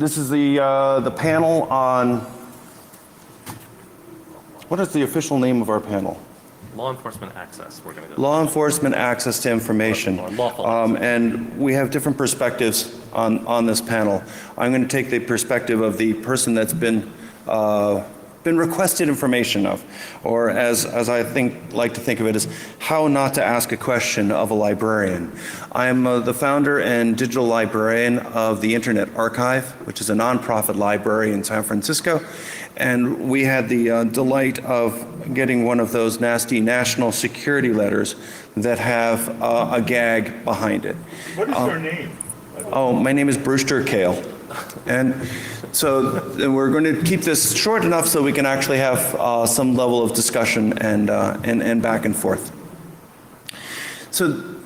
This is the panel on, what is the official name of our panel? Law enforcement access, we're going to go. Law enforcement access to information. Or lawful. And we have different perspectives on this panel. I'm going to take the perspective of the person that's been requested information of, or as I like to think of it as how not to ask a question of a librarian. I'm the founder and digital librarian of the Internet Archive, which is a nonprofit library in San Francisco. And we had the delight of getting one of those nasty national security letters that have a gag behind it. What is your name? Oh, my name is Brewster Kale. And so we're going to keep this short enough so we can actually have some level of discussion and back and forth. So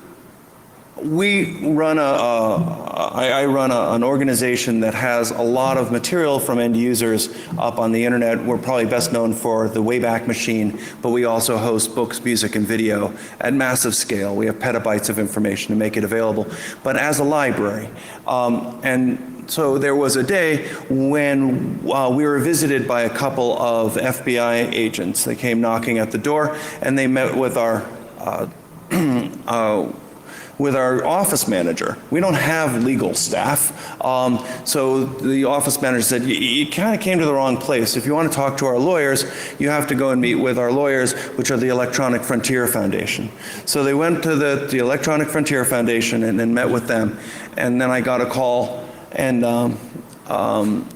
we run I run an organization that has a lot of material from end users up on the internet. We're probably best known for the Wayback Machine, but we also host books, music, and video at massive scale. We have petabytes of information to make it available, but as a library. And so there was a day when we were visited by a couple of FBI agents. They came knocking at the door, and they met with our office manager. We don't have legal staff. So the office manager said, you kind of came to the wrong place. If you want to talk to our lawyers, you have to go and meet with our lawyers, which are the Electronic Frontier Foundation. So they went to the Electronic Frontier Foundation and then met with them. And then I got a call, and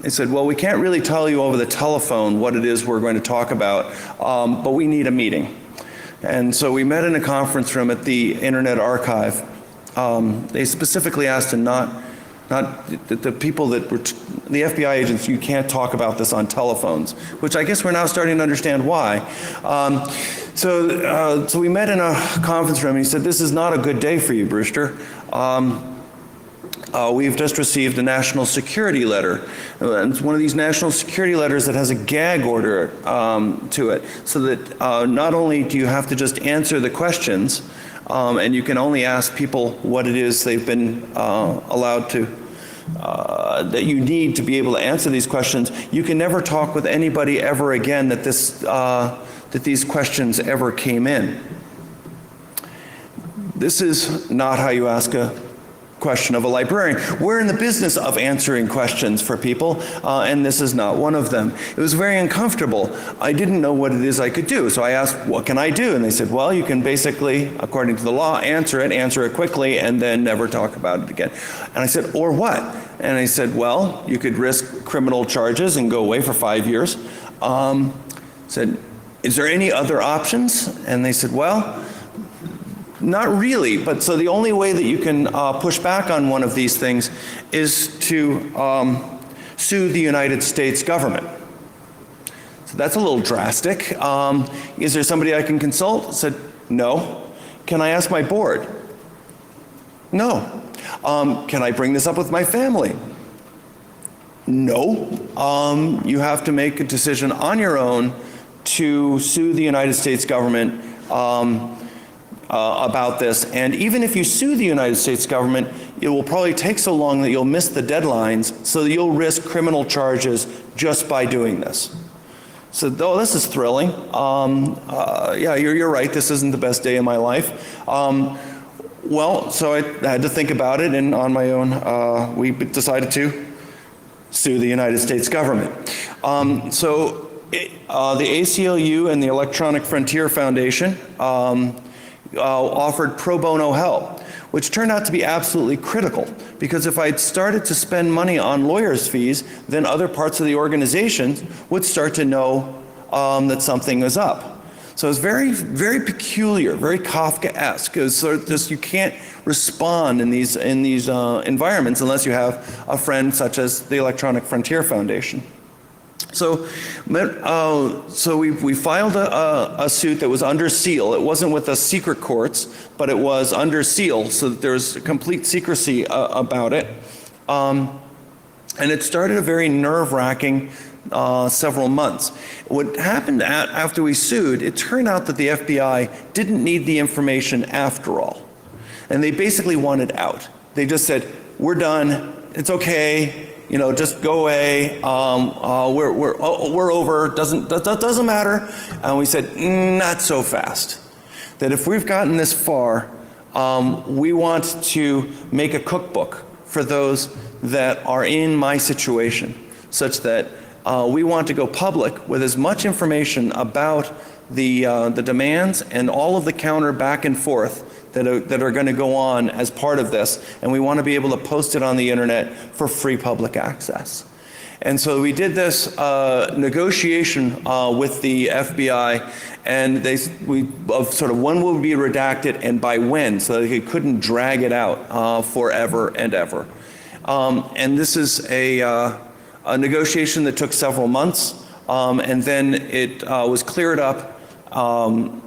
they said, well, we can't really tell you over the telephone what it is we're going to talk about, but we need a meeting. And so we met in a conference room at the Internet Archive. They specifically asked to not the people that were, the FBI agents, you can't talk about this on telephones, which I guess we're now starting to understand why. So we met in a conference room, and he said, this is not a good day for you, Brewster. We've just received a national security letter. And it's one of these national security letters that has a gag order to it, so that not only do you have to just answer the questions, and you can only ask people what it is they've been allowed to, that you need to be able to answer these questions, you can never talk with anybody ever again that these questions ever came in. This is not how you ask a question of a librarian. We're in the business of answering questions for people, and this is not one of them. It was very uncomfortable. I didn't know what it is I could do, so I asked, what can I do? And they said, well, you can basically, according to the law, answer it quickly, and then never talk about it again. And I said, or what? And I said, well, you could risk criminal charges and go away for 5 years. Said, is there any other options? And they said, well, not really, but so the only way that you can push back on one of these things is to sue the United States government. So that's a little drastic. Is there somebody I can consult? I said, no. Can I ask my board? No. Can I bring this up with my family? No. You have to make a decision on your own to sue the United States government about this, and even if you sue the United States government, it will probably take so long that you'll miss the deadlines, so that you'll risk criminal charges just by doing this. So, oh, this is thrilling. Yeah, you're right, this isn't the best day of my life. Well, so I had to think about it, and on my own, we decided to sue the United States government. The ACLU and the Electronic Frontier Foundation offered pro bono help, which turned out to be absolutely critical, because if I'd started to spend money on lawyers' fees, then other parts of the organization would start to know that something was up. So it's very, very peculiar, very Kafkaesque. It's sort of just, you can't respond in these environments unless you have a friend such as the Electronic Frontier Foundation. So we filed a suit that was under seal. It wasn't with the secret courts, but it was under seal, so that there was complete secrecy about it. And it started a very nerve-wracking several months. What happened after we sued, it turned out that the FBI didn't need the information after all. And they basically wanted out. They just said, we're done, it's okay, just go away. We're over. Doesn't matter. And we said, not so fast. That if we've gotten this far, we want to make a cookbook for those that are in my situation, such that we want to go public with as much information about the demands and all of the counter back and forth that are going to go on as part of this, and we want to be able to post it on the internet for free public access. And so we did this negotiation with the FBI, and of sort of when would be redacted and by when, so that they couldn't drag it out forever and ever. And this is a negotiation that took several months, and then it was cleared up. All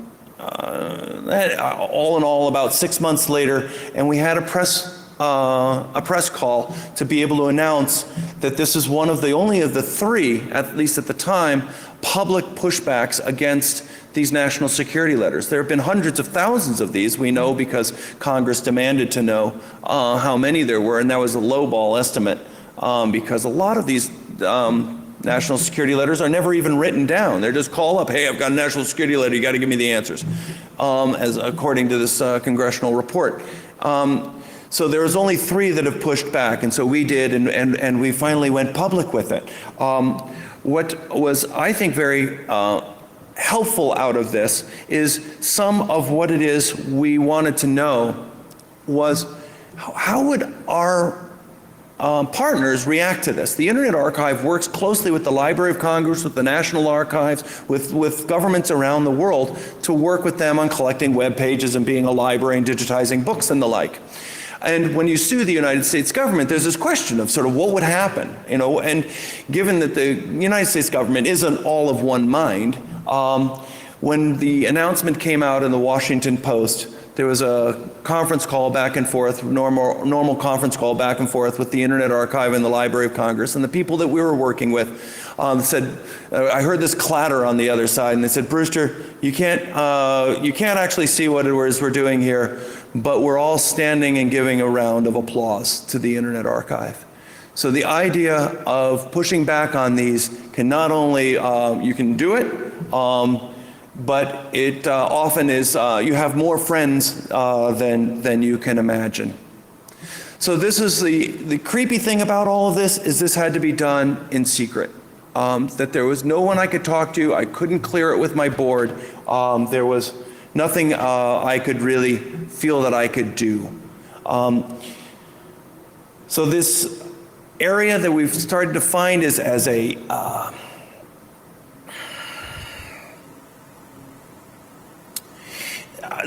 in all, about 6 months later, and we had a press call to be able to announce that this is one of the only of the three, at least at the time, public pushbacks against these national security letters. There have been hundreds of thousands of these, we know, because Congress demanded to know how many there were, and that was a lowball estimate, because a lot of these national security letters are never even written down. They're just call up, hey, I've got a national security letter, you got to give me the answers, as according to this congressional report. So there was only three that have pushed back, and so we did, and we finally went public with it. What was, I think, very helpful out of this is some of what it is we wanted to know was how would our partners react to this. The Internet Archive works closely with the Library of Congress, with the National Archives, with governments around the world to work with them on collecting web pages and being a library and digitizing books and the like. And when you sue the United States government, there's this question of sort of what would happen, and given that the United States government isn't all of one mind, when the announcement came out in the Washington Post, there was a conference call back and forth, normal conference call back and forth with the Internet Archive and the Library of Congress, and the people that we were working with said, I heard this clatter on the other side, and they said, Brewster, you can't actually see what it is we're doing here, but we're all standing and giving a round of applause to the Internet Archive. So the idea of pushing back on these can not only, you can do it, but it often is, you have more friends than you can imagine. So this is the creepy thing about all of this is this had to be done in secret. That there was no one I could talk to, I couldn't clear it with my board, there was nothing I could really feel that I could do. So this area that we've started to find is as a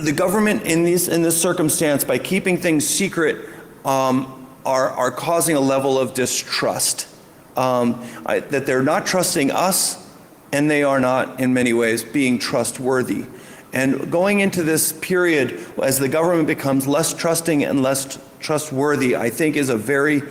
the government in this circumstance, by keeping things secret, are causing a level of distrust. That they're not trusting us, and they are not, in many ways, being trustworthy. And going into this period, as the government becomes less trusting and less trustworthy, I think is a very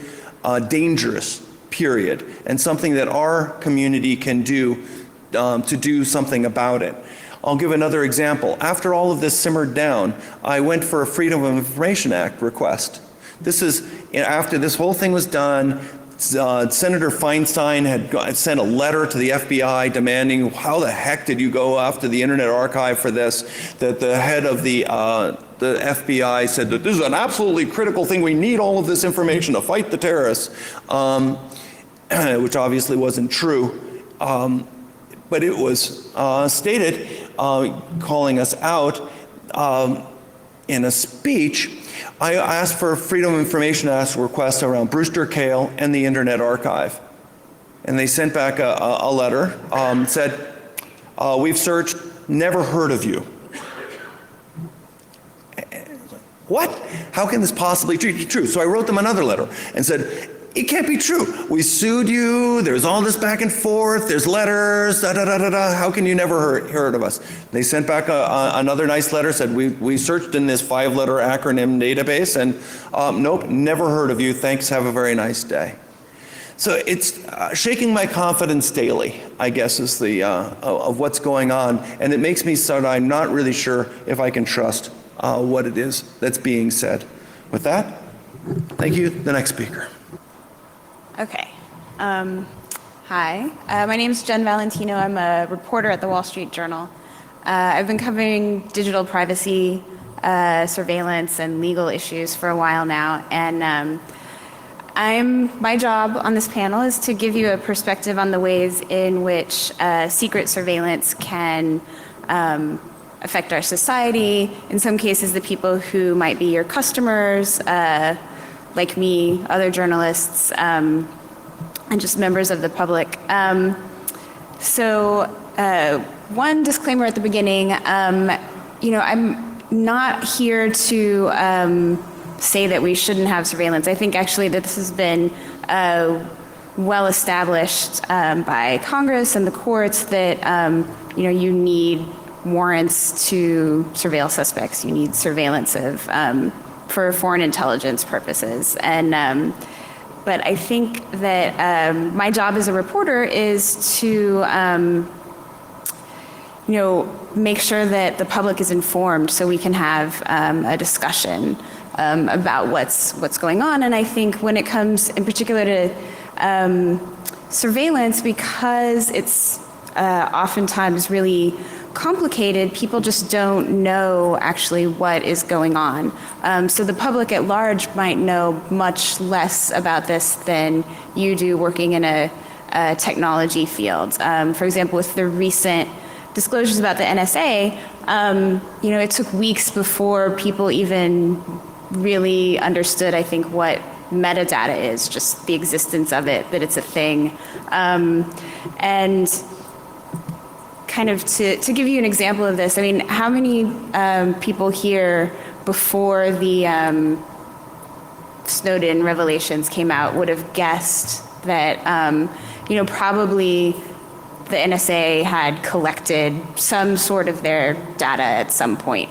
dangerous period, and something that our community can do to do something about it. I'll give another example. After all of this simmered down, I went for a Freedom of Information Act request. This is after this whole thing was done. Senator Feinstein had sent a letter to the FBI demanding, how the heck did you go after the Internet Archive for this? That the head of the FBI said that this is an absolutely critical thing. We need all of this information to fight the terrorists, which obviously wasn't true. But it was stated, calling us out in a speech. I asked for a Freedom of Information Act request around Brewster Kahle and the Internet Archive. And they sent back a letter, said, we've searched, never heard of you. What? How can this possibly be true? So I wrote them another letter and said, it can't be true. We sued you, there's all this back and forth, there's letters, how can you never heard of us? They sent back another nice letter, said we searched in this 5-letter acronym database, and nope, never heard of you, thanks, have a very nice day. So it's shaking my confidence daily, I guess, is the of what's going on, and it makes me so that I'm not really sure if I can trust what it is that's being said. With that, thank you. The next speaker. Okay. Hi, my name is Jen Valentino. I'm a reporter at the Wall Street Journal. I've been covering digital privacy, surveillance, and legal issues for a while now, and my job on this panel is to give you a perspective on the ways in which secret surveillance can affect our society. In some cases, the people who might be your customers, like me, other journalists, and just members of the public. One disclaimer at the beginning, I'm not here to say that we shouldn't have surveillance. I think actually that this has been well established by Congress and the courts that you need warrants to surveil suspects. You need surveillance of for foreign intelligence purposes. But I think that my job as a reporter is to make sure that the public is informed so we can have a discussion about what's going on. And I think when it comes in particular to surveillance, because it's oftentimes really complicated, people just don't know actually what is going on. So the public at large might know much less about this than you do working in a technology field. For example, with the recent disclosures about the NSA, it took weeks before people even really understood, I think, what metadata is, just the existence of it, that it's a thing. And kind of to give you an example of this, I mean, how many people here before the Snowden revelations came out would have guessed that, probably the NSA had collected some sort of their data at some point?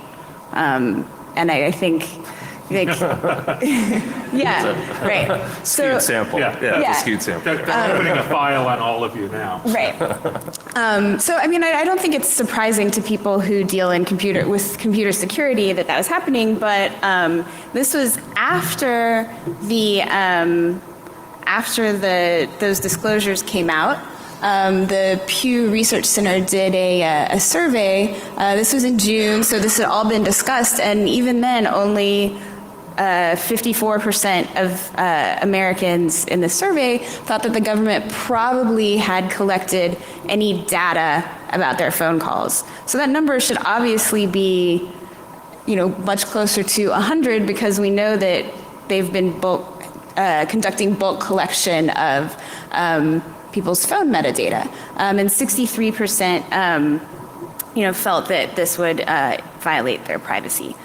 And I think, like, yeah, right. Skewed sample. Yeah, it's a skewed sample. They're opening a file on all of you now. Right. So, I mean, I don't think it's surprising to people who deal in with computer security that was happening, but this was after those disclosures came out. The Pew Research Center did a survey. This was in June, so this had all been discussed, and even then, only 54% of Americans in the survey thought that the government probably had collected any data about their phone calls. So that number should obviously be, much closer to 100, because we know that they've been conducting bulk collection of people's phone metadata, and 63% felt that this would violate their privacy.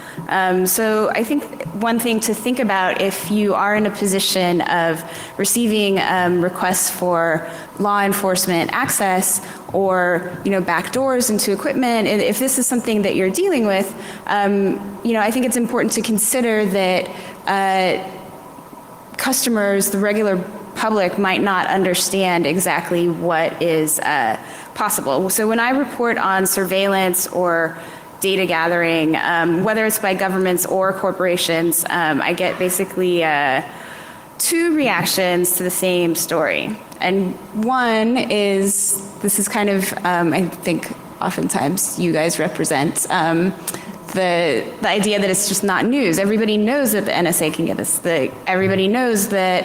So I think one thing to think about if you are in a position of receiving requests for law enforcement access or backdoors into equipment, and if this is something that you're dealing with, I think it's important to consider that customers, the regular public, might not understand exactly what is possible. So when I report on surveillance or data gathering, whether it's by governments or corporations, I get basically two reactions to the same story. And one is, this is kind of, I think oftentimes you guys represent, the idea that it's just not news. Everybody knows that the NSA can get this. Everybody knows that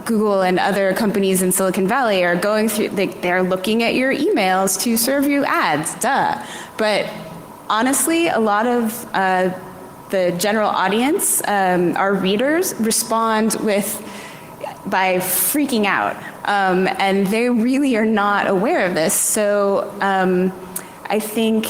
Google and other companies in Silicon Valley are going through, they're looking at your emails to serve you ads, duh. But honestly, a lot of the general audience, our readers, respond by freaking out. And they really are not aware of this. So I think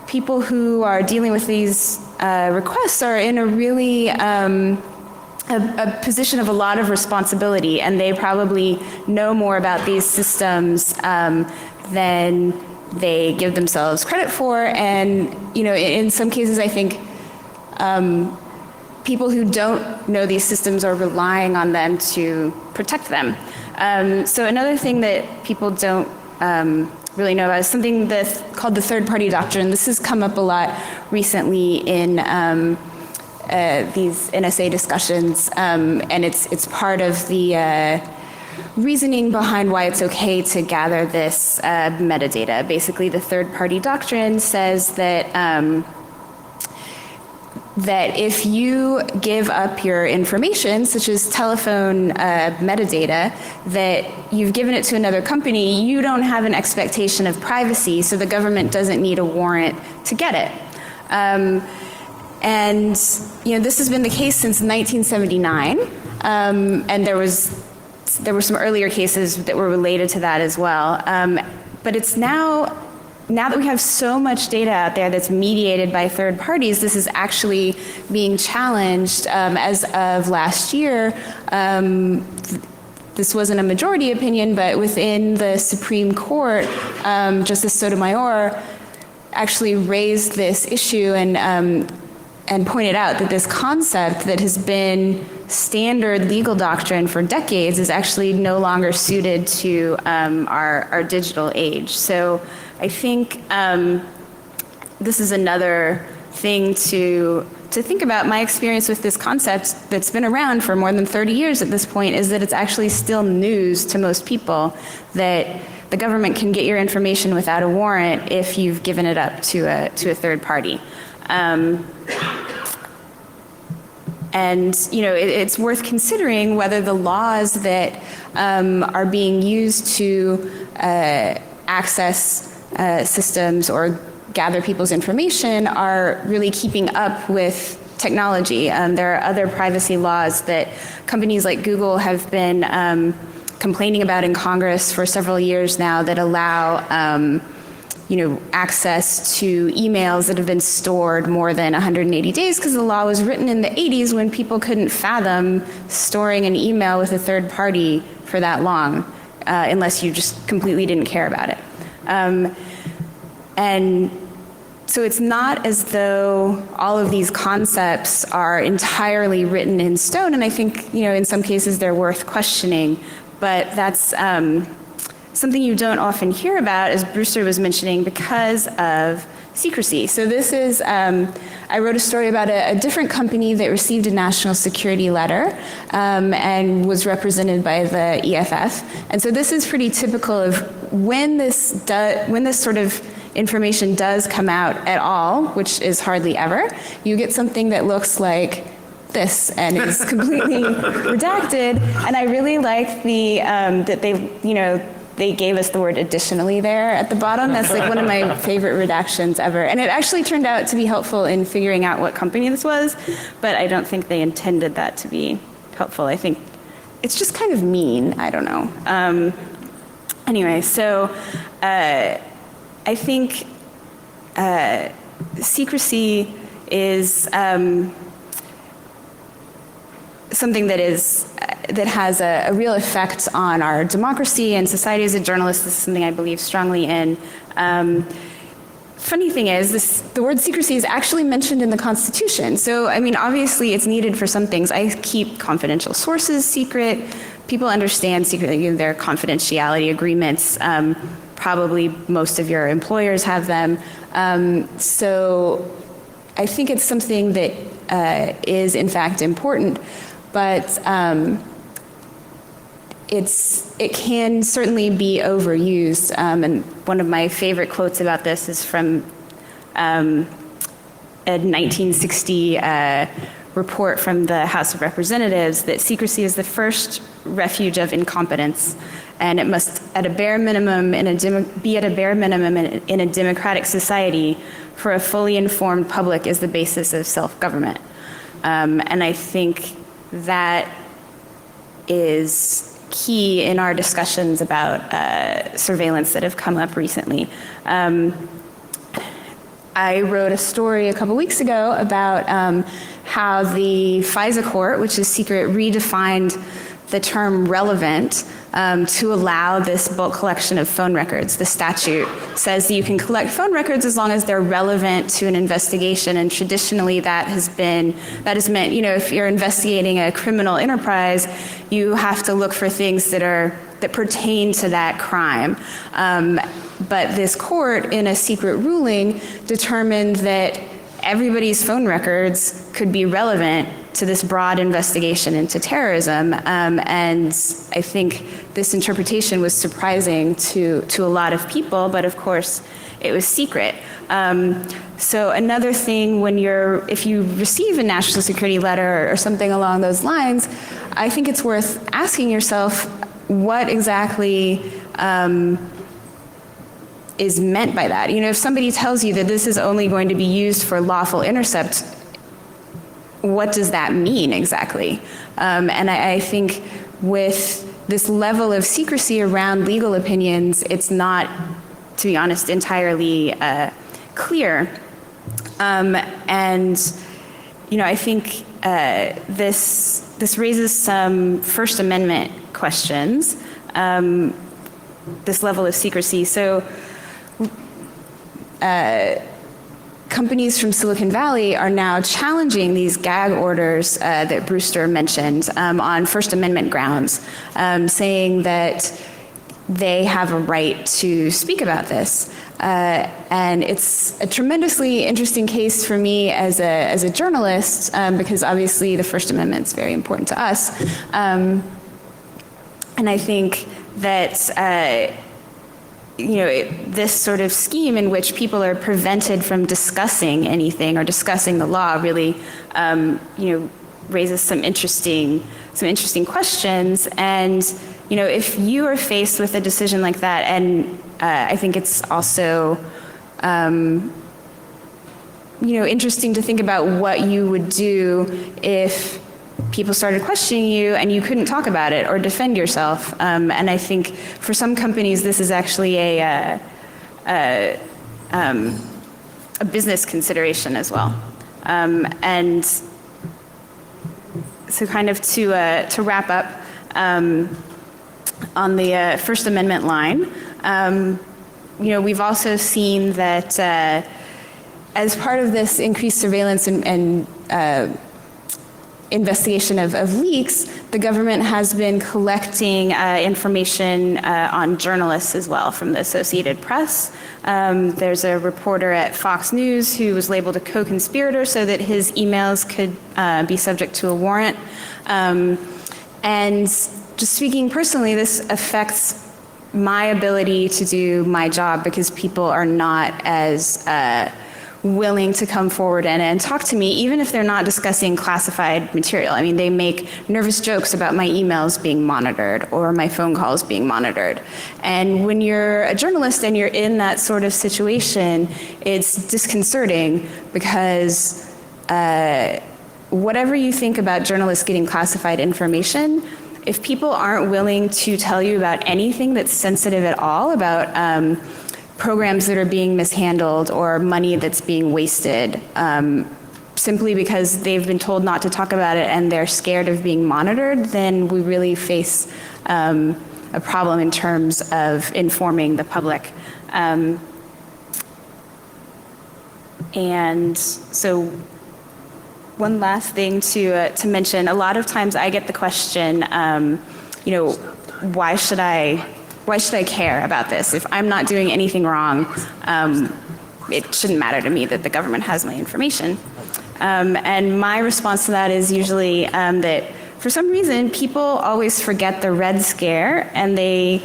people who are dealing with these requests are in a really a position of a lot of responsibility, and they probably know more about these systems than they give themselves credit for. And in some cases, I think people who don't know these systems are relying on them to protect them. So another thing that people don't really know about is something called the third-party doctrine. This has come up a lot recently in these NSA discussions, and it's part of the reasoning behind why it's okay to gather this metadata. Basically, the third-party doctrine says that that if you give up your information, such as telephone metadata, that you've given it to another company, you don't have an expectation of privacy, so the government doesn't need a warrant to get it. And this has been the case since 1979, and there were some earlier cases that were related to that as well. But it's now that we have so much data out there that's mediated by third parties, this is actually being challenged. As of last year, this wasn't a majority opinion, but within the Supreme Court, Justice Sotomayor actually raised this issue and pointed out that this concept that has been standard legal doctrine for decades is actually no longer suited to our digital age. So I think this is another thing to think about. My experience with this concept that's been around for more than 30 years at this point is that it's actually still news to most people that the government can get your information without a warrant if you've given it up to a third party. And it's worth considering whether the laws that are being used to access systems or gather people's information are really keeping up with technology. There are other privacy laws that companies like Google have been complaining about in Congress for several years now that allow access to emails that have been stored more than 180 days, because the law was written in the 80s when people couldn't fathom storing an email with a third party for that long, unless you just completely didn't care about it. And so it's not as though all of these concepts are entirely written in stone, and I think, in some cases they're worth questioning, but that's something you don't often hear about, as Brewster was mentioning, because of secrecy. So this is, I wrote a story about a different company that received a national security letter and was represented by the EFF. And so this is pretty typical of when this sort of information does come out at all, which is hardly ever, you get something that looks like this and is completely redacted. And I really like that they gave us the word additionally there at the bottom. That's like one of my favorite redactions ever. And it actually turned out to be helpful in figuring out what company this was, but I don't think they intended that to be helpful. I think it's just kind of mean. I don't know. Anyway, so I think secrecy is something that has a real effect on our democracy and society. As a journalist, this is something I believe strongly in. Funny thing is, the word secrecy is actually mentioned in the Constitution. So, obviously it's needed for some things. I keep confidential sources secret. People understand secretly their confidentiality agreements. Probably most of your employers have them. So I think it's something that is in fact important, but it can certainly be overused. And one of my favorite quotes about this is from a 1960 report from the House of Representatives that secrecy is the first refuge of incompetence, and it must, at a bare minimum, be at a bare minimum in a democratic society, for a fully informed public is the basis of self-government. And I think that is key in our discussions about surveillance that have come up recently. I wrote a story a couple weeks ago about how the FISA court, which is secret, redefined the term relevant to allow this bulk collection of phone records. The statute says that you can collect phone records as long as they're relevant to an investigation, and traditionally that has meant, if you're investigating a criminal enterprise, you have to look for things that pertain to that crime. But this court, in a secret ruling, determined that everybody's phone records could be relevant to this broad investigation into terrorism. And I think this interpretation was surprising to a lot of people, but of course it was secret. So another thing, if you receive a national security letter or something along those lines, I think it's worth asking yourself what exactly is meant by that. If somebody tells you that this is only going to be used for lawful intercept, what does that mean exactly? And I think with this level of secrecy around legal opinions, it's not, to be honest, entirely clear. And I think this raises some First Amendment questions, this level of secrecy. So companies from Silicon Valley are now challenging these gag orders that Brewster mentioned on First Amendment grounds, saying that they have a right to speak about this. And it's a tremendously interesting case for me as a journalist, because obviously the First Amendment is very important to us. And I think that this sort of scheme in which people are prevented from discussing anything or discussing the law really, raises some interesting questions. And if you are faced with a decision like that, and I think it's also, interesting to think about what you would do if people started questioning you and you couldn't talk about it or defend yourself. And I think for some companies, this is actually a business consideration as well. And so kind of to wrap up, on the First Amendment line, we've also seen that as part of this increased surveillance and investigation of leaks, the government has been collecting information on journalists as well from the Associated Press. There's a reporter at Fox News who was labeled a co-conspirator so that his emails could be subject to a warrant. And just speaking personally, this affects my ability to do my job because people are not as willing to come forward and talk to me, even if they're not discussing classified material. I mean, they make nervous jokes about my emails being monitored or my phone calls being monitored. And when you're a journalist and you're in that sort of situation, it's disconcerting because whatever you think about journalists getting classified information, if people aren't willing to tell you about anything that's sensitive at all, about programs that are being mishandled or money that's being wasted, simply because they've been told not to talk about it and they're scared of being monitored, then we really face a problem in terms of informing the public. And so one last thing to mention, a lot of times I get the question, why should I care about this? If I'm not doing anything wrong, it shouldn't matter to me that the government has my information. And my response to that is usually that for some reason, people always forget the Red Scare and they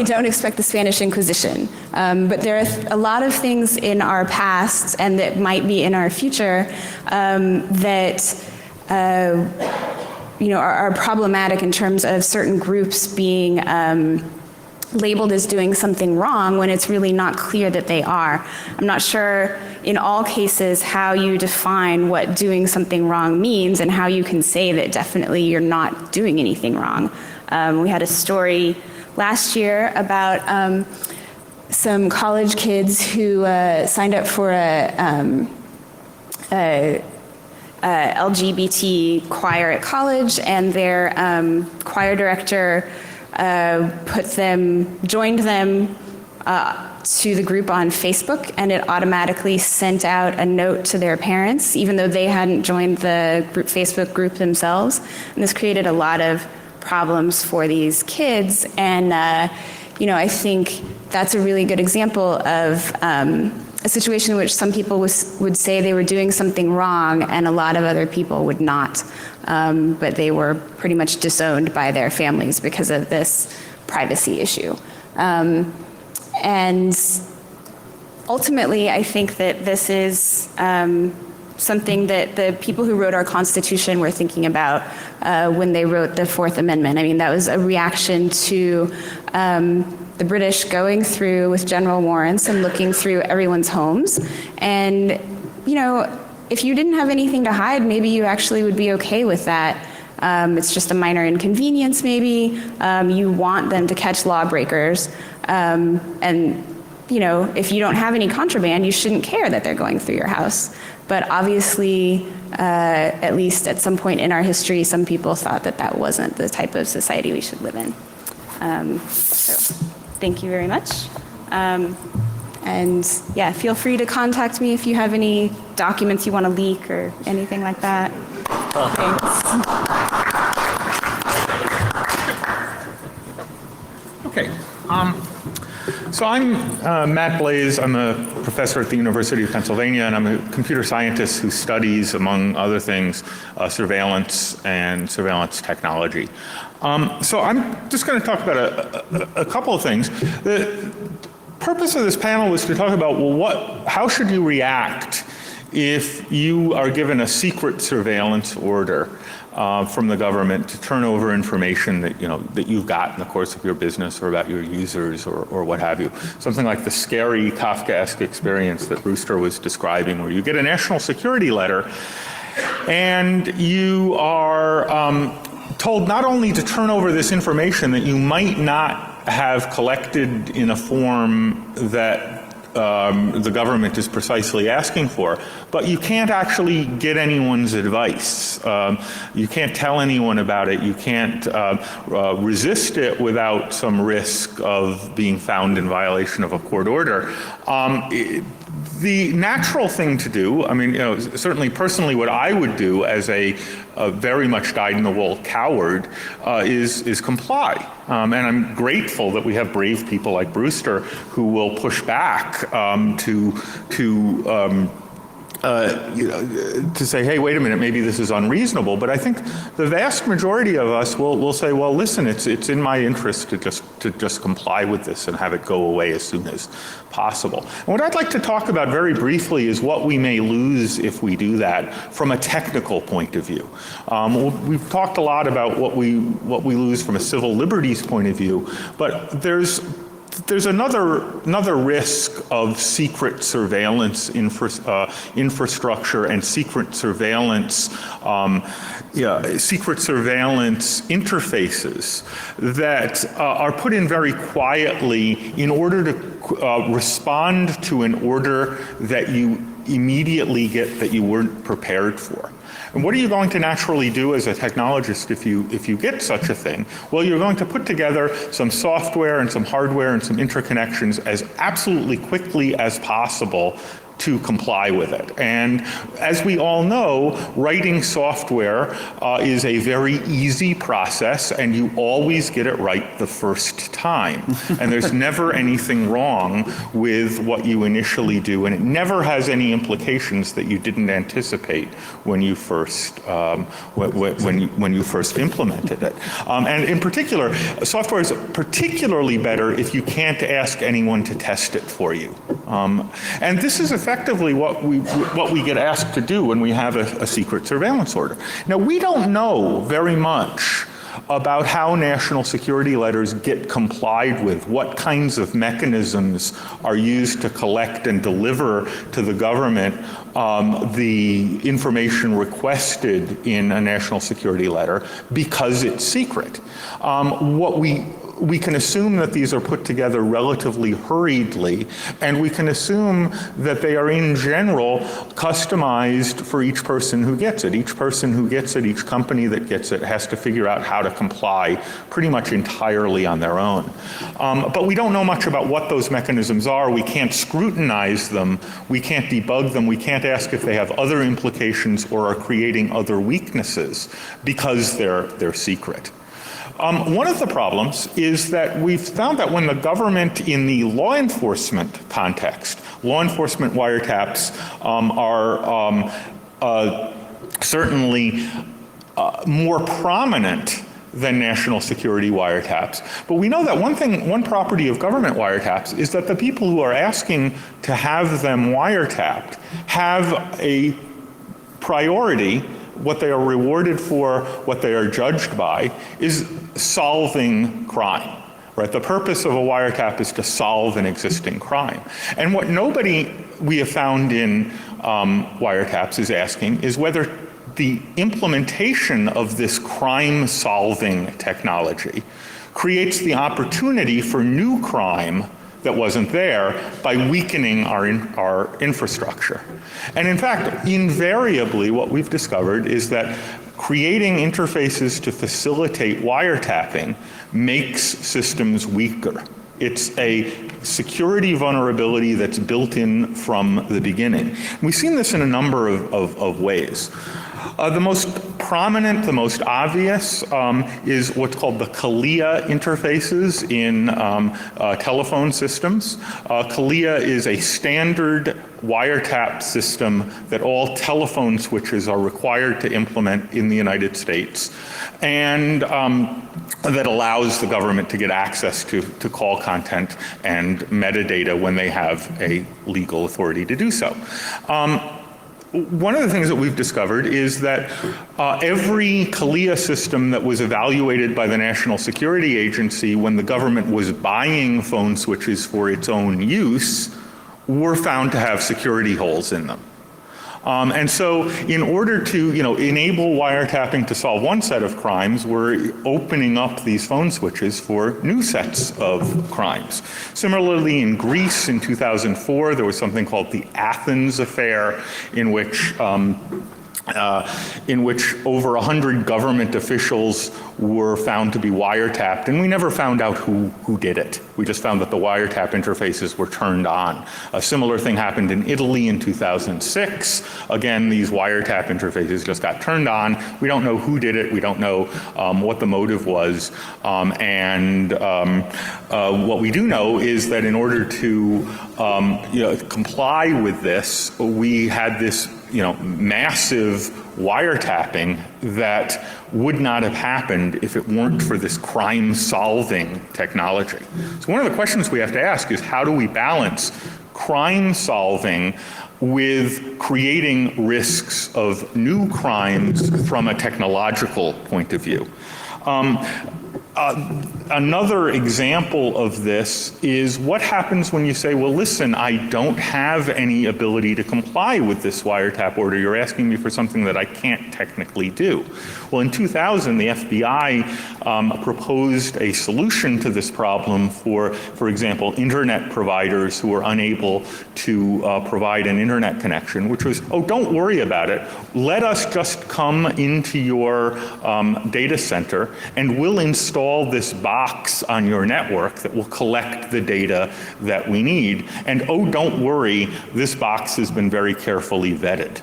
don't expect the Spanish Inquisition. But there are a lot of things in our past and that might be in our future that are problematic in terms of certain groups being labeled as doing something wrong when it's really not clear that they are. I'm not sure in all cases how you define what doing something wrong means and how you can say that definitely you're not doing anything wrong. We had a story last year about some college kids who signed up for a LGBT choir at college, and their choir director joined them to the group on Facebook, and it automatically sent out a note to their parents, even though they hadn't joined the Facebook group themselves. And this created a lot of problems for these kids, and I think that's a really good example of a situation in which some people would say they were doing something wrong and a lot of other people would not. But they were pretty much disowned by their families because of this privacy issue. And ultimately, I think that this is something that the people who wrote our Constitution were thinking about when they wrote the Fourth Amendment. I mean, that was a reaction to the British going through with general warrants and looking through everyone's homes. And, you know, if you didn't have anything to hide, maybe you actually would be okay with that. It's just a minor inconvenience, maybe. You want them to catch lawbreakers. And, you know, if you don't have any contraband, you shouldn't care that they're going through your house. But obviously, at least at some point in our history, some people thought that that wasn't the type of society we should live in. So thank you very much. And yeah, feel free to contact me if you have any documents you want to leak or anything like that. Thanks. Okay. So I'm Matt Blaze. I'm a professor at the University of Pennsylvania, and I'm a computer scientist who studies, among other things, surveillance and surveillance technology. So I'm just going to talk about a couple of things. The purpose of this panel was to talk about, well, how should you react if you are given a secret surveillance order from the government to turn over information that, that you've got in the course of your business or about your users or what have you. Something like the scary Kafkaesque experience that Brewster was describing, where you get a national security letter and you are told not only to turn over this information that you might not have collected in a form that the government is precisely asking for, but you can't actually get anyone's advice. You can't tell anyone about it. You can't resist it without some risk of being found in violation of a court order. The natural thing to do, I mean, certainly personally what I would do as a very much dyed-in-the-wool coward is comply. And I'm grateful that we have brave people like Brewster who will push back to say, hey, wait a minute, maybe this is unreasonable. But I think the vast majority of us will say, well, listen, it's in my interest to just comply with this and have it go away as soon as possible. And what I'd like to talk about very briefly is what we may lose if we do that from a technical point of view. We've talked a lot about what we lose from a civil liberties point of view, but there's another risk of secret surveillance infrastructure and secret surveillance interfaces that are put in very quietly in order to respond to an order that you immediately get that you weren't prepared for. And what are you going to naturally do as a technologist if you get such a thing? Well, you're going to put together some software and some hardware and some interconnections as absolutely quickly as possible to comply with it. And as we all know, writing software is a very easy process, and you always get it right the first time. And there's never anything wrong with what you initially do, and it never has any implications that you didn't anticipate when you first when you first implemented it. And in particular, software is particularly better if you can't ask anyone to test it for you. And this is effectively what we get asked to do when we have a secret surveillance order. Now, we don't know very much about how national security letters get complied with, what kinds of mechanisms are used to collect and deliver to the government the information requested in a national security letter, because it's secret. We can assume that these are put together relatively hurriedly, and we can assume that they are in general customized for each person who gets it. Each person who gets it, each company that gets it, has to figure out how to comply pretty much entirely on their own. But we don't know much about what those mechanisms are. We can't scrutinize them. We can't debug them. We can't ask if they have other implications or are creating other weaknesses because they're secret. One of the problems is that we've found that when the government in the law enforcement context, law enforcement wiretaps are certainly more prominent than national security wiretaps. But we know that one property of government wiretaps is that the people who are asking to have them wiretapped have a priority. What they are rewarded for, what they are judged by, is solving crime, right? The purpose of a wiretap is to solve an existing crime. And what nobody we have found in wiretaps is asking is whether the implementation of this crime-solving technology creates the opportunity for new crime that wasn't there by weakening our infrastructure. And in fact, invariably what we've discovered is that creating interfaces to facilitate wiretapping makes systems weaker. It's a security vulnerability that's built in from the beginning. We've seen this in a number of ways. The most prominent, the most obvious is what's called the CALIA interfaces in telephone systems. CALIA is a standard wiretap system that all telephone switches are required to implement in the United States, and that allows the government to get access to call content and metadata when they have a legal authority to do so. One of the things that we've discovered is that every CALIA system that was evaluated by the National Security Agency when the government was buying phone switches for its own use were found to have security holes in them. And so in order to, enable wiretapping to solve one set of crimes, we're opening up these phone switches for new sets of crimes. Similarly, in Greece in 2004, there was something called the Athens Affair, in which over 100 government officials were found to be wiretapped, and we never found out who did it. We just found that the wiretap interfaces were turned on. A similar thing happened in Italy in 2006. Again, these wiretap interfaces just got turned on. We don't know who did it. We don't know what the motive was. What we do know is that in order to comply with this, we had this massive wiretapping that would not have happened if it weren't for this crime-solving technology. So one of the questions we have to ask is, how do we balance crime-solving with creating risks of new crimes from a technological point of view? Another example of this is what happens when you say, well, listen, I don't have any ability to comply with this wiretap order. You're asking me for something that I can't technically do. Well, in 2000, the FBI proposed a solution to this problem for example, internet providers who were unable to provide an internet connection, which was, oh, don't worry about it. Let us just come into your data center and we'll install this box on your network that will collect the data that we need. And oh, don't worry, this box has been very carefully vetted.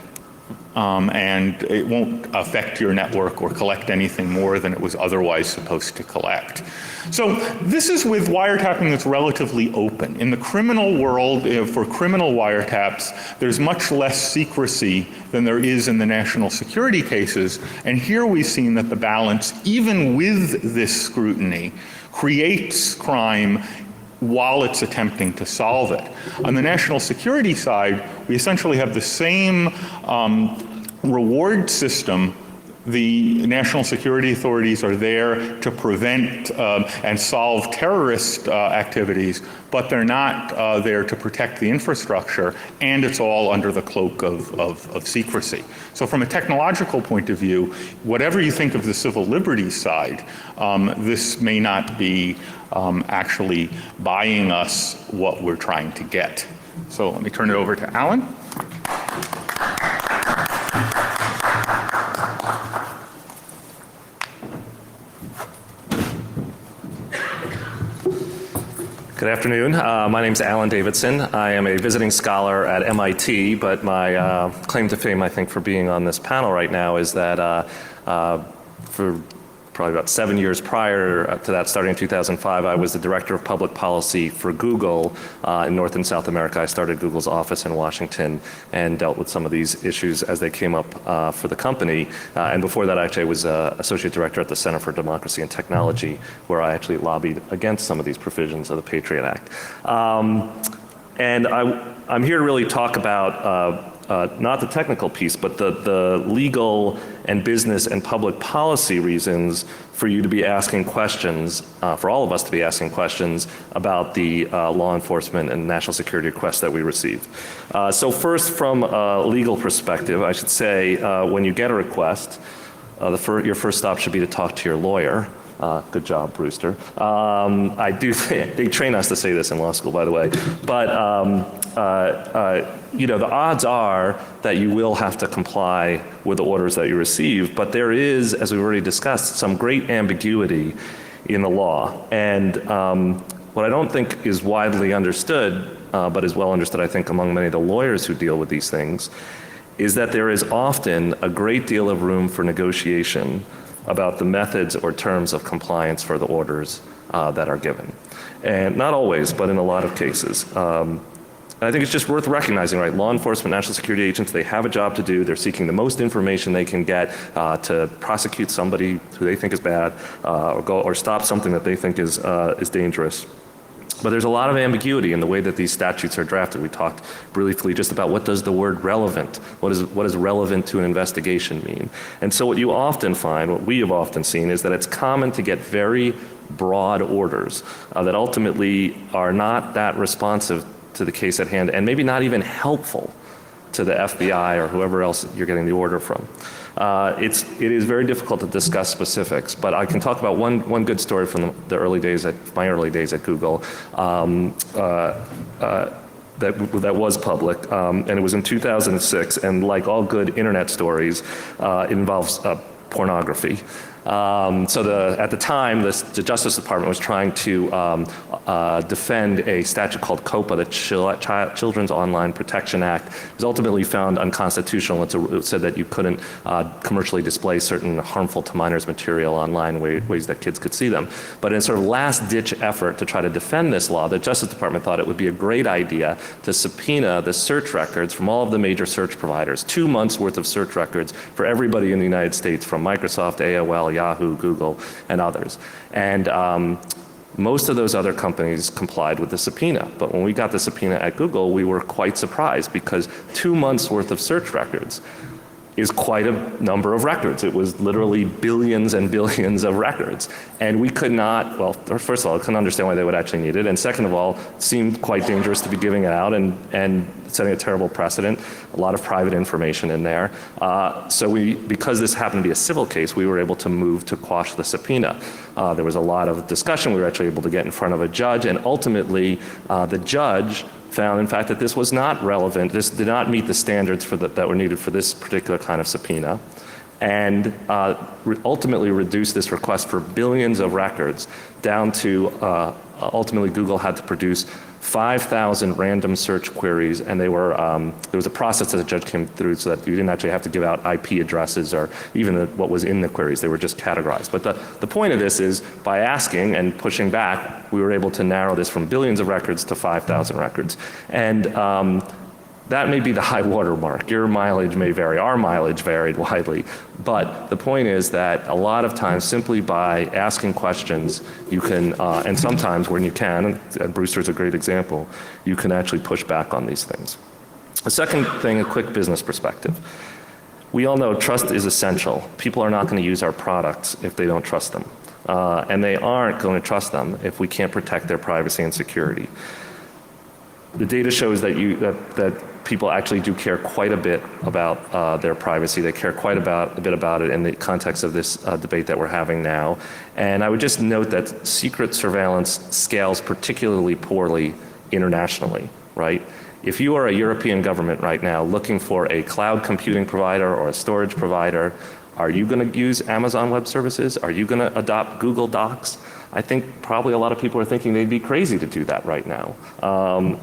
And it won't affect your network or collect anything more than it was otherwise supposed to collect. So this is with wiretapping that's relatively open. In the criminal world, for criminal wiretaps, there's much less secrecy than there is in the national security cases. And here we've seen that the balance, even with this scrutiny, creates crime while it's attempting to solve it. On the national security side, we essentially have the same reward system. The national security authorities are there to prevent and solve terrorist activities, but they're not there to protect the infrastructure, and it's all under the cloak of secrecy. So from a technological point of view, whatever you think of the civil liberties side, this may not be actually buying us what we're trying to get. So let me turn it over to Alan. Good afternoon. My name is Alan Davidson. I am a visiting scholar at MIT, but my claim to fame, I think, for being on this panel right now is that for probably about 7 years prior to that, starting in 2005, I was the director of public policy for Google in North and South America. I started Google's office in Washington and dealt with some of these issues as they came up for the company. And before that, actually, I was associate director at the Center for Democracy and Technology, where I actually lobbied against some of these provisions of the Patriot Act. And I'm here to really talk about not the technical piece, but the legal and business and public policy reasons for you to be asking questions, for all of us to be asking questions about the law enforcement and national security requests that we receive. So first, from a legal perspective, I should say when you get a request, your first stop should be to talk to your lawyer. Good job, Brewster. They train us to say this in law school, by the way. But, the odds are that you will have to comply with the orders that you receive. But there is, as we've already discussed, some great ambiguity in the law. And what I don't think is widely understood, but is well understood, I think, among many of the lawyers who deal with these things, is that there is often a great deal of room for negotiation about the methods or terms of compliance for the orders that are given. And not always, but in a lot of cases. I think it's just worth recognizing, right? Law enforcement, national security agents, they have a job to do. They're seeking the most information they can get to prosecute somebody who they think is bad or stop something that they think is dangerous. But there's a lot of ambiguity in the way that these statutes are drafted. We talked briefly just about what does the word relevant, what does relevant to an investigation mean? And so what you often find, what we have often seen, is that it's common to get very broad orders that ultimately are not that responsive to the case at hand and maybe not even helpful to the FBI or whoever else you're getting the order from. It is very difficult to discuss specifics, but I can talk about one good story from my early days at Google that was public, and it was in 2006. And like all good internet stories, it involves pornography. At the time, the Justice Department was trying to defend a statute called COPA, the Children's Online Protection Act. It was ultimately found unconstitutional. It said that you couldn't commercially display certain harmful to minors material online ways that kids could see them. But in a sort of last-ditch effort to try to defend this law, the Justice Department thought it would be a great idea to subpoena the search records from all of the major search providers, 2 months worth of search records for everybody in the United States, from Microsoft, AOL, Yahoo, Google, and others. And most of those other companies complied with the subpoena. But when we got the subpoena at Google, we were quite surprised because 2 months worth of search records is quite a number of records. It was literally billions and billions of records. And we could not, well, first of all, I couldn't understand why they would actually need it. And second of all, it seemed quite dangerous to be giving it out and setting a terrible precedent, a lot of private information in there. So because this happened to be a civil case, we were able to move to quash the subpoena. There was a lot of discussion. We were actually able to get in front of a judge, and ultimately the judge found, in fact, that this was not relevant. This did not meet the standards that were needed for this particular kind of subpoena, and ultimately reduced this request for billions of records down to ultimately Google had to produce 5,000 random search queries, and they were there was a process that the judge came through so that you didn't actually have to give out IP addresses or even what was in the queries. They were just categorized. But the point of this is, by asking and pushing back, we were able to narrow this from billions of records to 5,000 records. And that may be the high water mark. Your mileage may vary. Our mileage varied widely. But the point is that a lot of times, simply by asking questions, you can, and sometimes when you can, and Brewster's a great example, you can actually push back on these things. The second thing, a quick business perspective. We all know trust is essential. People are not going to use our products if they don't trust them. And they aren't going to trust them if we can't protect their privacy and security. The data shows that people actually do care quite a bit about their privacy. They care quite a bit about it in the context of this debate that we're having now. And I would just note that secret surveillance scales particularly poorly internationally, right? If you are a European government right now looking for a cloud computing provider or a storage provider, are you going to use Amazon Web Services? Are you going to adopt Google Docs? I think probably a lot of people are thinking they'd be crazy to do that right now.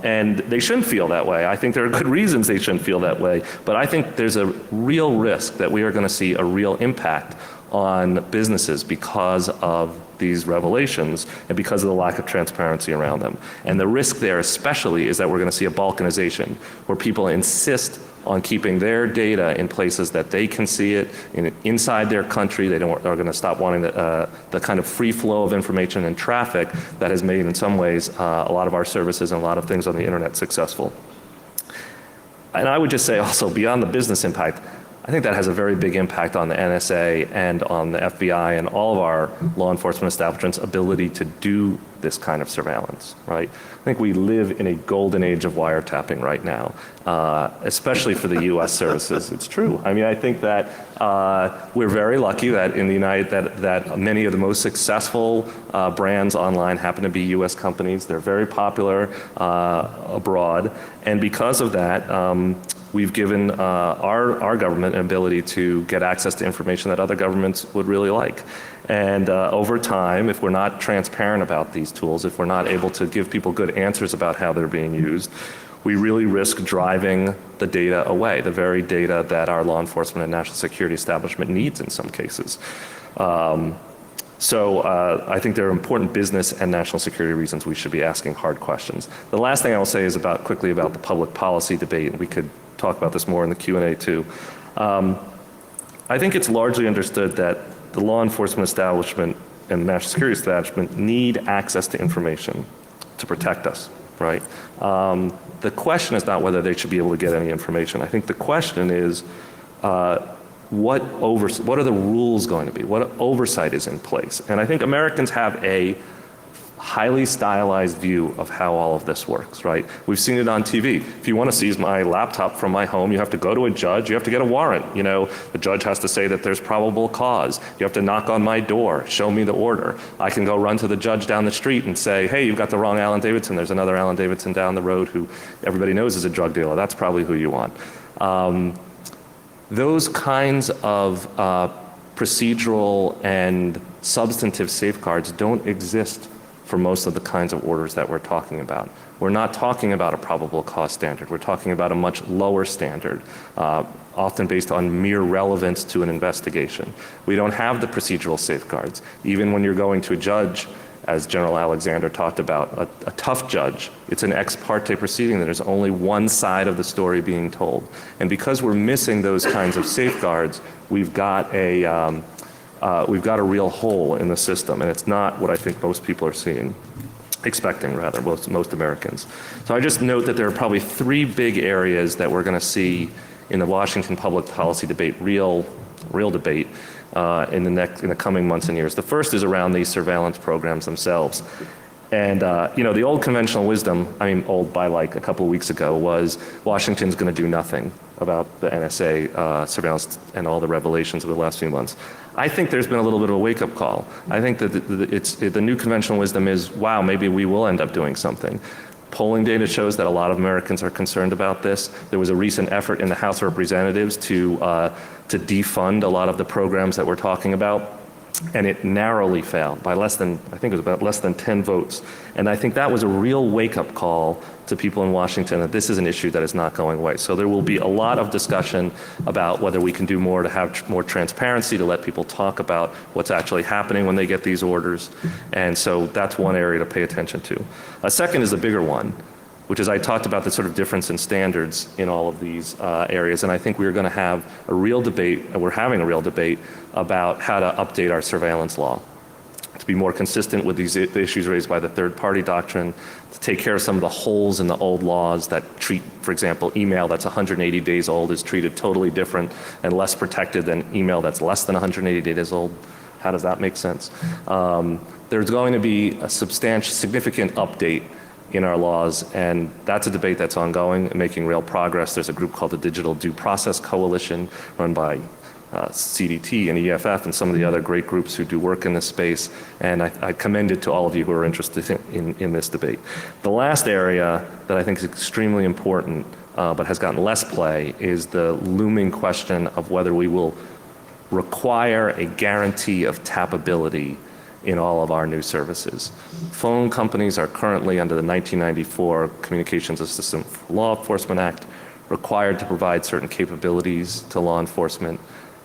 And they shouldn't feel that way. I think there are good reasons they shouldn't feel that way. But I think there's a real risk that we are going to see a real impact on businesses because of these revelations and because of the lack of transparency around them. And the risk there especially is that we're going to see a balkanization where people insist on keeping their data in places that they can see it inside their country. They are going to stop wanting the kind of free flow of information and traffic that has made in some ways a lot of our services and a lot of things on the internet successful. And I would just say also beyond the business impact, I think that has a very big impact on the NSA and on the FBI and all of our law enforcement establishments' ability to do this kind of surveillance, right? I think we live in a golden age of wiretapping right now, especially for the U.S. services. It's true. I mean, I think that we're very lucky that in the that many of the most successful brands online happen to be U.S. companies. They're very popular abroad, and because of that, we've given our government an ability to get access to information that other governments would really like. And over time, if we're not transparent about these tools, if we're not able to give people good answers about how they're being used, we really risk driving the data away, the very data that our law enforcement and national security establishment needs in some cases. So I think there are important business and national security reasons we should be asking hard questions. The last thing I will say is quickly about the public policy debate, and we could talk about this more in the Q&A too. I think it's largely understood that the law enforcement establishment and the national security establishment need access to information to protect us, right? The question is not whether they should be able to get any information. I think the question is what are the rules going to be? What oversight is in place? And I think Americans have a highly stylized view of how all of this works, right? We've seen it on TV. If you want to seize my laptop from my home, you have to go to a judge, you have to get a warrant. You know, the judge has to say that there's probable cause. You have to knock on my door, show me the order. I can go run to the judge down the street and say, hey, you've got the wrong Alan Davidson. There's another Alan Davidson down the road who everybody knows is a drug dealer. That's probably who you want. Those kinds of procedural and substantive safeguards don't exist for most of the kinds of orders that we're talking about. We're not talking about a probable cause standard. We're talking about a much lower standard, often based on mere relevance to an investigation. We don't have the procedural safeguards. Even when you're going to a judge, as General Alexander talked about, a tough judge, it's an ex parte proceeding. There's only one side of the story being told. And because we're missing those kinds of safeguards, we've got a real hole in the system, and it's not what I think most people are expecting rather, most Americans. So I just note that there are probably three big areas that we're going to see in the Washington public policy debate, real debate, in the coming months and years. The first is around these surveillance programs themselves. And the old conventional wisdom, I mean old by like a couple of weeks ago, was Washington's going to do nothing about the NSA surveillance and all the revelations of the last few months. I think there's been a little bit of a wake-up call. I think that the new conventional wisdom is, wow, maybe we will end up doing something. Polling data shows that a lot of Americans are concerned about this. There was a recent effort in the House of Representatives to defund a lot of the programs that we're talking about, and it narrowly failed by less than 10 votes. And I think that was a real wake-up call to people in Washington that this is an issue that is not going away. So there will be a lot of discussion about whether we can do more to have more transparency, to let people talk about what's actually happening when they get these orders. And so that's one area to pay attention to. A second is a bigger one, which is I talked about the sort of difference in standards in all of these areas. And I think we're going to have a real debate, and we're having a real debate about how to update our surveillance law to be more consistent with the issues raised by the third-party doctrine, to take care of some of the holes in the old laws that treat, for example, email that's 180 days old is treated totally different and less protected than email that's less than 180 days old. How does that make sense? There's going to be a significant update in our laws, and that's a debate that's ongoing and making real progress. There's a group called the Digital Due Process Coalition run by CDT and EFF and some of the other great groups who do work in this space, and I commend it to all of you who are interested in this debate. The last area that I think is extremely important but has gotten less play is the looming question of whether we will require a guarantee of tappability in all of our new services. Phone companies are currently under the 1994 Communications Assistance for Law Enforcement Act required to provide certain capabilities to law enforcement.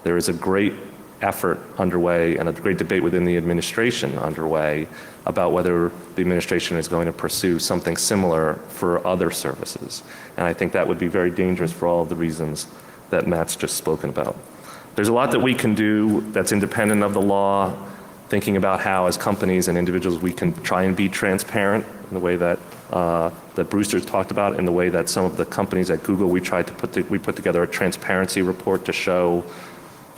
There is a great effort underway and a great debate within the administration underway about whether the administration is going to pursue something similar for other services. And I think that would be very dangerous for all of the reasons that Matt's just spoken about. There's a lot that we can do that's independent of the law, thinking about how as companies and individuals we can try and be transparent in the way that that Brewster's talked about, in the way that some of the companies at Google, we put together a transparency report to show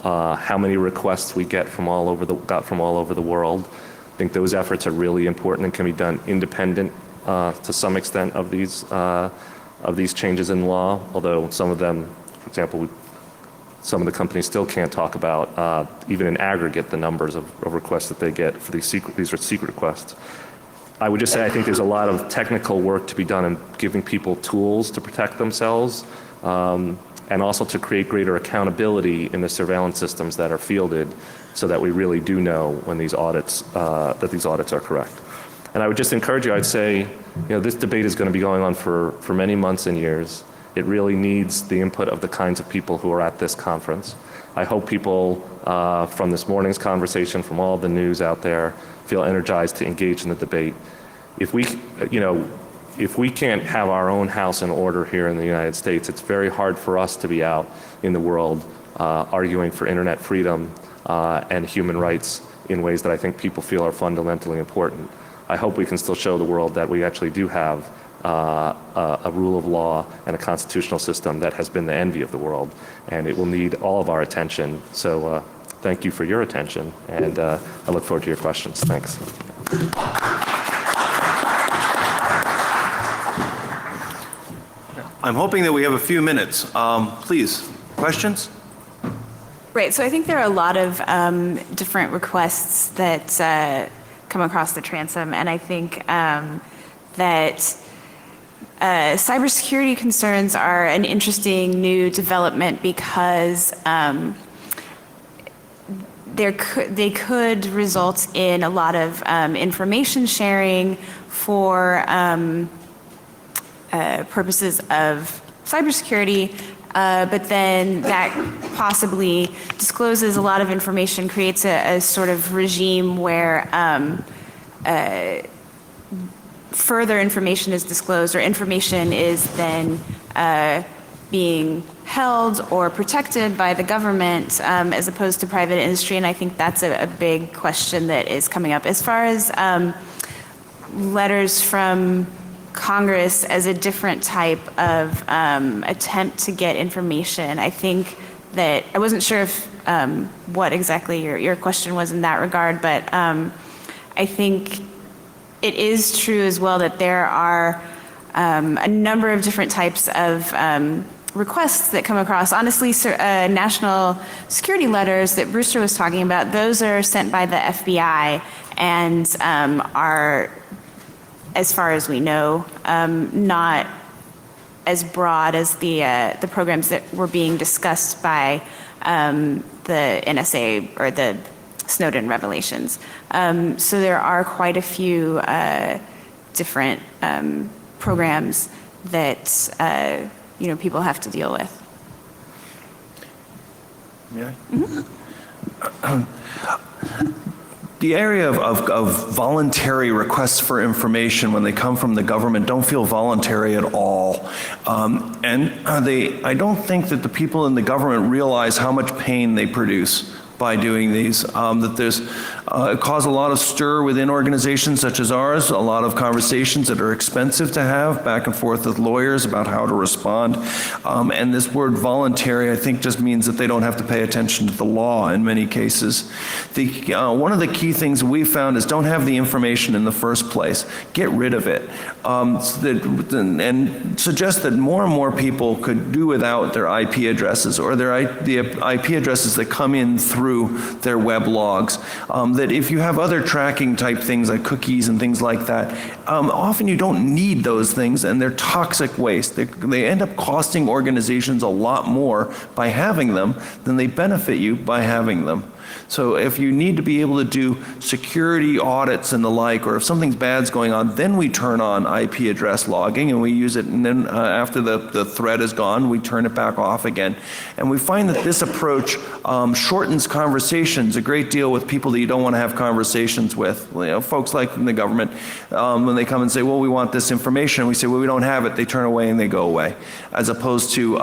how many requests we got from all over the world. I think those efforts are really important and can be done independent to some extent of these changes in law, although some of them, for example, some of the companies still can't talk about, even in aggregate, the numbers of requests that they get for these are secret requests. I would just say I think there's a lot of technical work to be done in giving people tools to protect themselves, and also to create greater accountability in the surveillance systems that are fielded, so that we really do know when these audits that these audits are correct. And I would just encourage you. I'd say, this debate is going to be going on for many months and years. It really needs the input of the kinds of people who are at this conference. I hope people from this morning's conversation, from all the news out there, feel energized to engage in the debate. If we can't have our own house in order here in the United States, it's very hard for us to be out in the world arguing for internet freedom and human rights in ways that I think people feel are fundamentally important. I hope we can still show the world that we actually do have a rule of law and a constitutional system that has been the envy of the world, and it will need all of our attention. So thank you for your attention, and I look forward to your questions. Thanks. I'm hoping that we have a few minutes. Please, questions? Right, so I think there are a lot of different requests that come across the transom, and I think that cybersecurity concerns are an interesting new development because they could result in a lot of information sharing for purposes of cybersecurity, but then that possibly discloses a lot of information, creates a sort of regime where further information is disclosed, or information is then being held or protected by the government as opposed to private industry. And I think that's a big question that is coming up. As far as letters from Congress as a different type of attempt to get information, I think that I wasn't sure if what exactly your question was in that regard, but I think it is true as well that there are a number of different types of requests that come across. Honestly, national security letters that Brewster was talking about, those are sent by the FBI and are, as far as we know, not as broad as the programs that were being discussed by the NSA or the Snowden revelations. So there are quite a few different programs that people have to deal with. Yeah. The area of voluntary requests for information when they come from the government don't feel voluntary at all. I don't think that the people in the government realize how much pain they produce by doing these, that there's cause a lot of stir within organizations such as ours, a lot of conversations that are expensive to have back and forth with lawyers about how to respond. And this word voluntary, I think, just means that they don't have to pay attention to the law in many cases. One of the key things we found is don't have the information in the first place. Get rid of it. And suggest that more and more people could do without their IP addresses or the IP addresses that come in through their web logs. That if you have other tracking type things like cookies and things like that, often you don't need those things and they're toxic waste. They end up costing organizations a lot more by having them than they benefit you by having them. So if you need to be able to do security audits and the like, or if something's bad's going on, then we turn on IP address logging and we use it, and then after the threat is gone, we turn it back off again. And we find that this approach shortens conversations a great deal with people that you don't want to have conversations with. You know, folks like in the government, when they come and say, well, we want this information, we say, well, we don't have it, they turn away and they go away, as opposed to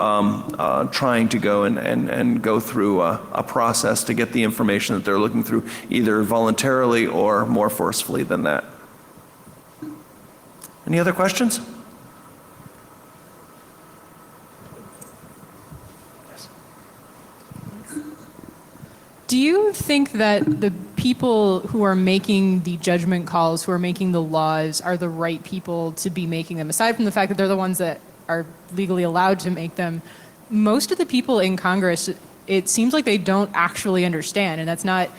trying to go and go through a process to get the information that they're looking through, either voluntarily or more forcefully than that. Any other questions? Do you think that the people who are making the judgment calls, who are making the laws, are the right people to be making them? Aside from the fact that they're the ones that are legally allowed to make them, most of the people in Congress, it seems like they don't actually understand, and that's not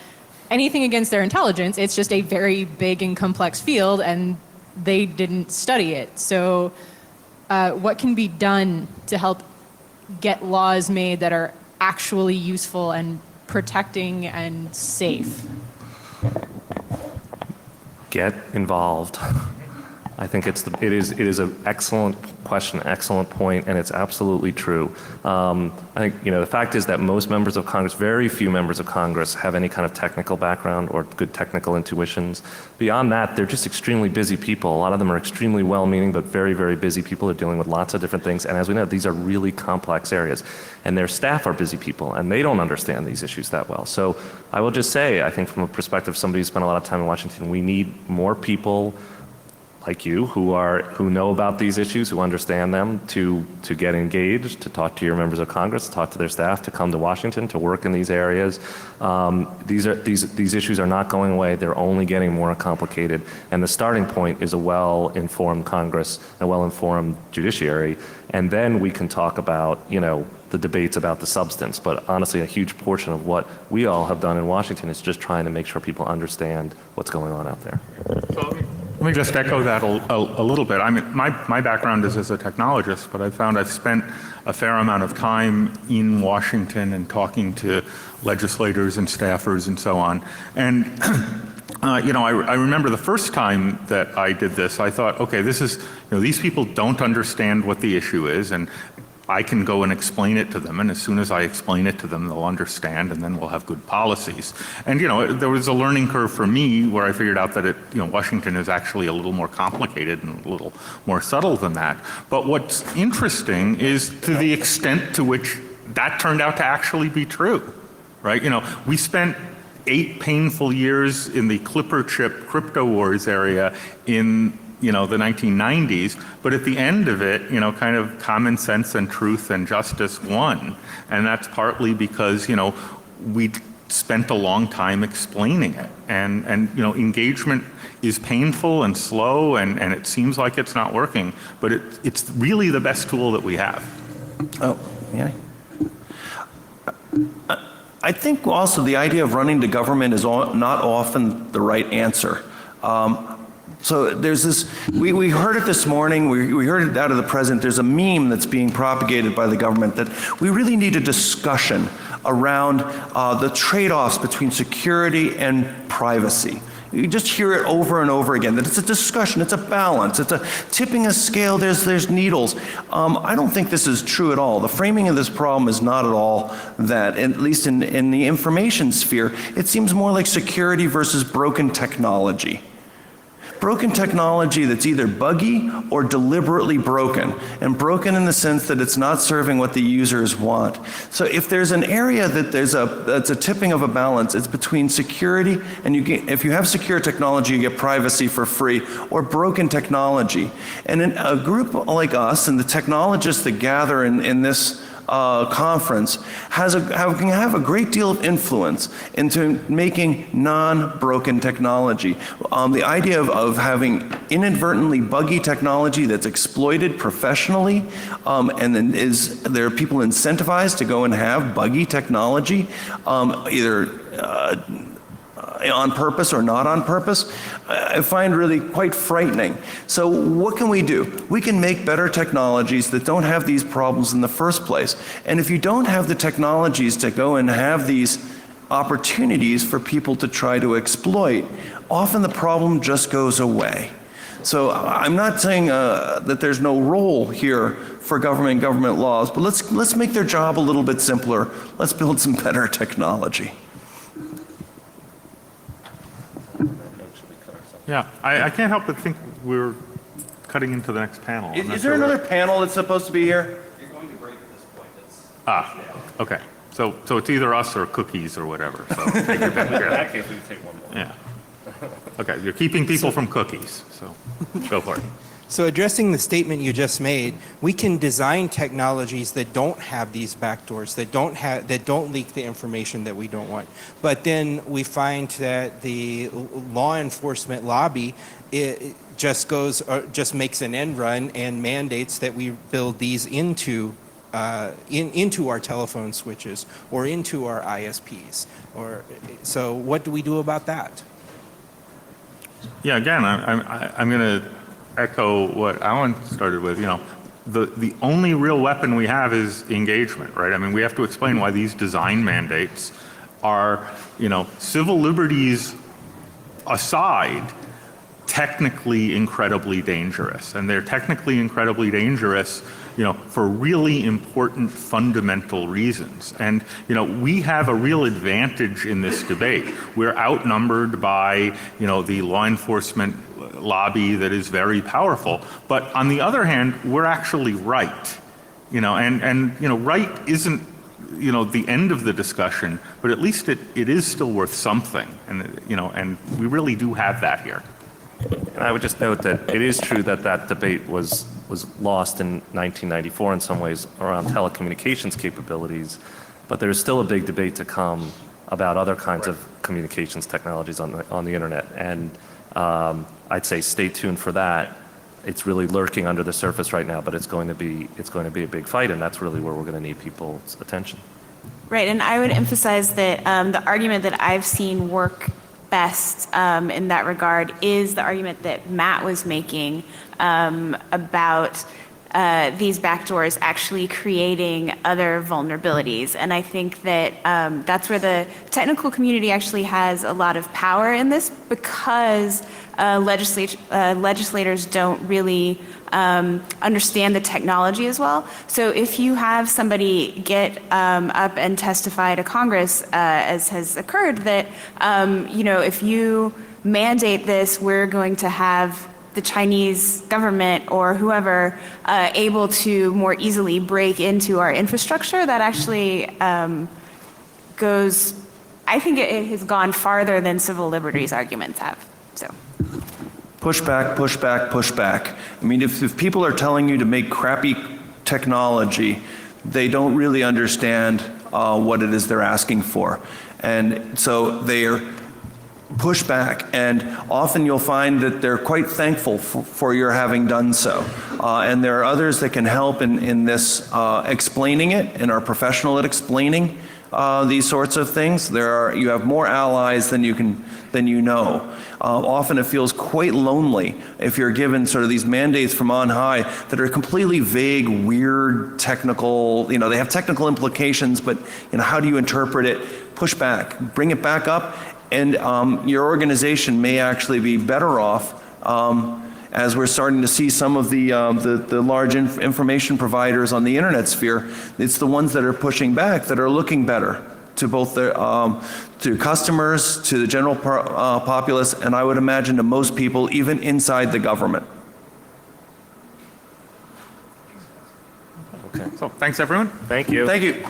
anything against their intelligence. It's just a very big and complex field, and they didn't study it. So what can be done to help get laws made that are actually useful and protecting and safe? Get involved. I think it is an excellent question, excellent point, and it's absolutely true. I think, the fact is that most members of Congress, very few members of Congress, have any kind of technical background or good technical intuitions. Beyond that, they're just extremely busy people. A lot of them are extremely well-meaning, but very, very busy people. They're dealing with lots of different things, and as we know, these are really complex areas. And their staff are busy people, and they don't understand these issues that well. So I will just say, I think from a perspective of somebody who spent a lot of time in Washington, we need more people like you who know about these issues, who understand them, to get engaged, to talk to your members of Congress, to talk to their staff, to come to Washington, to work in these areas. These issues are not going away. They're only getting more complicated. And the starting point is a well-informed Congress, a well-informed judiciary, and then we can talk about, the debates about the substance. But honestly, a huge portion of what we all have done in Washington is just trying to make sure people understand what's going on out there. Let me just echo that a little bit. I mean, my background is as a technologist, but I found I've spent a fair amount of time in Washington and talking to legislators and staffers and so on. And I remember the first time that I did this, I thought, okay, this is, these people don't understand what the issue is, and I can go and explain it to them, and as soon as I explain it to them, they'll understand, and then we'll have good policies. And there was a learning curve for me where I figured out that Washington is actually a little more complicated and a little more subtle than that. But what's interesting is to the extent to which that turned out to actually be true, right? We spent 8 painful years in the Clipper chip crypto wars area in the 1990s, but at the end of it, kind of common sense and truth and justice won. And that's partly because, we spent a long time explaining it. And engagement is painful and slow, and it seems like it's not working, but it's really the best tool that we have. Oh, yeah. I think also the idea of running the government is not often the right answer. So there's this, we heard it this morning, we heard it out of the president, there's a meme that's being propagated by the government that we really need a discussion around the trade-offs between security and privacy. You just hear it over and over again, that it's a discussion, it's a balance, it's a tipping a scale, there's needles. I don't think this is true at all. The framing of this problem is not at all that, at least in the information sphere. It seems more like security versus broken technology. Broken technology that's either buggy or deliberately broken, and broken in the sense that it's not serving what the users want. So if there's an area that that's a tipping of a balance, it's between security and if you have secure technology, you get privacy for free, or broken technology. And in a group like us and the technologists that gather in this conference can have a great deal of influence into making non-broken technology. The idea of having inadvertently buggy technology that's exploited professionally, and then there are people incentivized to go and have buggy technology, either on purpose or not on purpose, I find really quite frightening. So what can we do? We can make better technologies that don't have these problems in the first place. And if you don't have the technologies to go and have these opportunities for people to try to exploit, often the problem just goes away. So I'm not saying that there's no role here for government laws, but let's make their job a little bit simpler. Let's build some better technology. Yeah, I can't help but think we're cutting into the next panel. I'm not Is there sure another panel that's supposed to be here? Okay, so it's either us or cookies or whatever, so take your pick. In that case, we can take one more. Yeah. Okay, you're keeping people from cookies, so go for it. So addressing the statement you just made, we can design technologies that don't have these backdoors, that don't leak the information that we don't want. But then we find that the law enforcement lobby just makes an end run and mandates that we build these into our telephone switches or into our ISPs. So what do we do about that? Yeah, again, I'm going to echo what Alan started with. You know, the only real weapon we have is engagement, right? I mean, we have to explain why these design mandates are, you know, civil liberties aside, technically incredibly dangerous. And they're technically incredibly dangerous, you know, for really important fundamental reasons. And, you know, we have a real advantage in this debate. We're outnumbered by, you know, the law enforcement lobby that is very powerful. But on the other hand, we're actually right, you know, and you know, right isn't, you know, the end of the discussion, but at least it is still worth something. And, you know, and we really do have that here. And I would just note that it is true that that debate was lost in 1994 in some ways around telecommunications capabilities, but there's still a big debate to come about other kinds of communications technologies on the internet. And I'd say stay tuned for that. It's really lurking under the surface right now, but it's going to be a big fight, and that's really where we're going to need people's attention. Right, and I would emphasize that the argument that I've seen work best in that regard is the argument that Matt was making about these backdoors actually creating other vulnerabilities. And I think that that's where the technical community actually has a lot of power in this, because legislators don't really understand the technology as well. So if you have somebody get up and testify to Congress, as has occurred, that you know, if you mandate this, we're going to have the Chinese government or whoever able to more easily break into our infrastructure, that actually goes, I think it has gone farther than civil liberties arguments have. So. Push back, push back, push back. I mean, if people are telling you to make crappy technology, they don't really understand what it is they're asking for. And so they're push back, and often you'll find that they're quite thankful for your having done so. And there are others that can help in this explaining it, and are professional at explaining these sorts of things. You have more allies than you know. Often it feels quite lonely if you're given sort of these mandates from on high that are completely vague, weird, technical, you know, they have technical implications, but, you know, how do you interpret it? Push back, bring it back up, and your organization may actually be better off as we're starting to see some of the large information providers on the internet sphere. It's the ones that are pushing back that are looking better to both the to customers, to the general populace, and I would imagine to most people, even inside the government. Okay. So thanks, everyone. Thank you. Thank you.